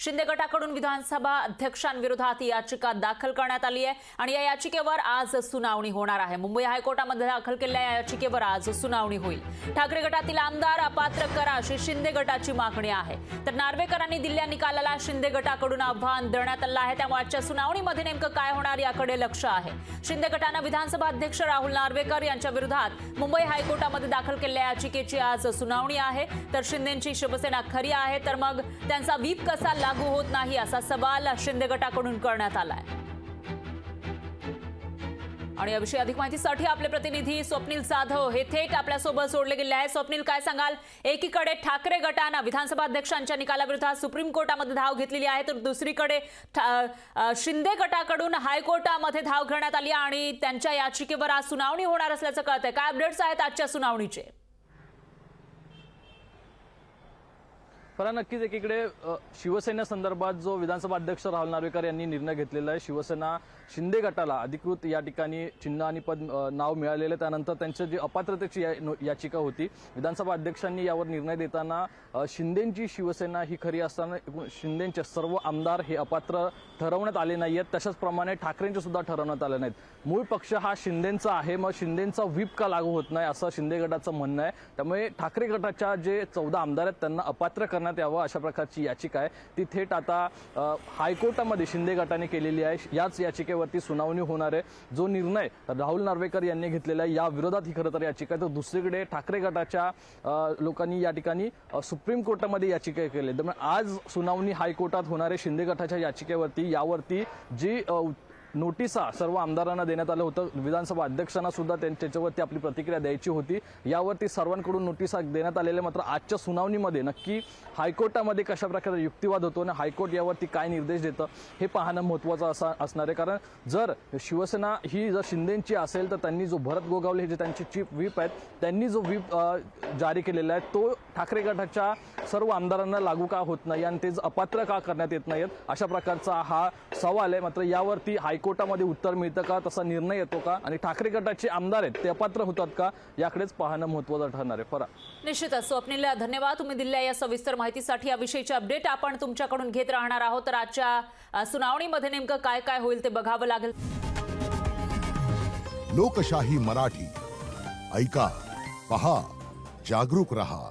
शिंदे गटाकडून विधानसभा अध्यक्षांविरोधात याचिका दाखल करण्यात आली आहे आणि या याचिकेवर आज सुनावणी होणार आहे। मुंबई हायकोर्टामध्ये दाखल केलेल्या या याचिकेवर आज सुनावणी होईल। ठाकरे गटातील आमदार अपात्र करा अशी शिंदे गटाची मागणी आहे। तर नार्वेकरांनी दिलेल्या निकालाला शिंदे गटाकडून आव्हान देण्यात आलं आहे। त्यामुळे आजच्या सुनावणीमध्ये नेमकं काय होणार याकडे लक्ष आहे। शिंदे गटानं विधानसभा अध्यक्ष राहुल नार्वेकर यांच्या विरोधात मुंबई हायकोर्टामध्ये दाखल केलेल्या याचिकेची आज सुनावणी आहे। तर शिंदेंची शिवसेना खरी आहे तर मग त्यांचा व्हीप कसा लागू होत नाही असा सवाल शिंदे गटाकडून करण्यात आलाय। आणि याविषयी अधिक माहितीसाठी आपले प्रतिनिधी स्वप्नील जाधव हे थेट आपल्या सोबत जोडले गेले आहेत। स्वप्नील, काय सांगाल? एकीकडे ठाकरे गटानं विधानसभा अध्यक्षांच्या निकालाविरोधात सुप्रीम कोर्टामध्ये धाव घेतलेली आहे तर दुसरीकडे शिंदे गटाकडून हायकोर्टामध्ये धाव घेण्यात आली आणि त्यांच्या याचिकेवर आज सुनावणी होणार असल्याचं कळतंय। काय अपडेट्स आहेत आजच्या सुनावणीचे? नक्कीच एकीकडे शिवसेनेसंदर्भात जो विधानसभा अध्यक्ष राहुल नार्वेकर यांनी निर्णय घेतलेला आहे, शिवसेना शिंदे गटाला अधिकृत या ठिकाणी चिन्ह आणि पद नाव मिळालेलं, त्यानंतर त्यांची जी अपात्रतेची याचिका होती, विधानसभा अध्यक्षांनी यावर निर्णय देताना शिंदेंची शिवसेना ही खरी असताना शिंदेंचे सर्व आमदार हे अपात्र ठरवण्यात आले नाहीत। तशाच प्रमाणे ठाकरेंचे सुद्धा ठरवण्यात आले नाहीत। मूळ पक्ष हा शिंदेंचा आहे, मग शिंदेंचा व्हीप का लागू होत नाही असं शिंदे गटाचं म्हणणं आहे। त्यामुळे ठाकरे गटाच्या जे 14 आमदार आहेत त्यांना अपात्र करण्यात यावं अशा प्रकारची याचिका आहे ती थेट आता हायकोर्टामध्ये शिंदे गटाने केलेली आहे। याच याचिकेवरती सुनावणी होणार आहे। जो निर्णय राहुल नार्वेकर यांनी घेतलेला आहे या विरोधात ही खरं तर याचिका आहे। तर दुसरीकडे ठाकरे गटाच्या लोकांनी या ठिकाणी सुप्रीम कोर्टामध्ये याचिका केली। त्यामुळे आज सुनावणी हायकोर्टात होणार आहे शिंदे गटाच्या याचिकेवरती। यावरती जी नोटिसा सर्व आमदारांना देण्यात आलं होतं, विधानसभा अध्यक्षांना सुद्धा त्याच्यावरती आपली प्रतिक्रिया द्यायची होती। यावरती सर्वांकडून नोटिसा देण्यात आलेल्या, मात्र आजच्या सुनावणीमध्ये नक्की हायकोर्टामध्ये कशा प्रकारे युक्तिवाद होतो आणि हायकोर्ट यावरती काय निर्देश देतं हे पाहणं महत्त्वाचं असणार आहे। कारण जर शिवसेना ही जर शिंदेंची असेल तर त्यांनी जो भरत गोगावले जे त्यांचे चीफ व्हीप आहेत त्यांनी जो व्हीप जारी केलेला आहे तो ठाकरे गटाच्या सर्व आमदारांना लागू का होत नाही आणि ते अपात्र का करण्यात येत नाहीत अशा प्रकारचा हा सवाल आहे। मात्र यावरती कोर्टामध्ये उत्तर मिळतं का, तसा निर्णय येतो का आणि ठाकरे गटाचे आमदार आहेत ते अपात्र होतात का याकडेच पाहणं महत्त्वाचं ठरणार आहे। निश्चितच स्वप्नील, धन्यवाद तुम्ही दिलेल्या या सविस्तर माहितीसाठी। याविषयीचे अपडेट आपण तुमच्याकडून घेत राहणार आहोत। तर आजच्या सुनावणीमध्ये नेमकं काय काय होईल ते बघावं लागेल। लोकशाही मराठी ऐका, पहा, जागरूक रहा।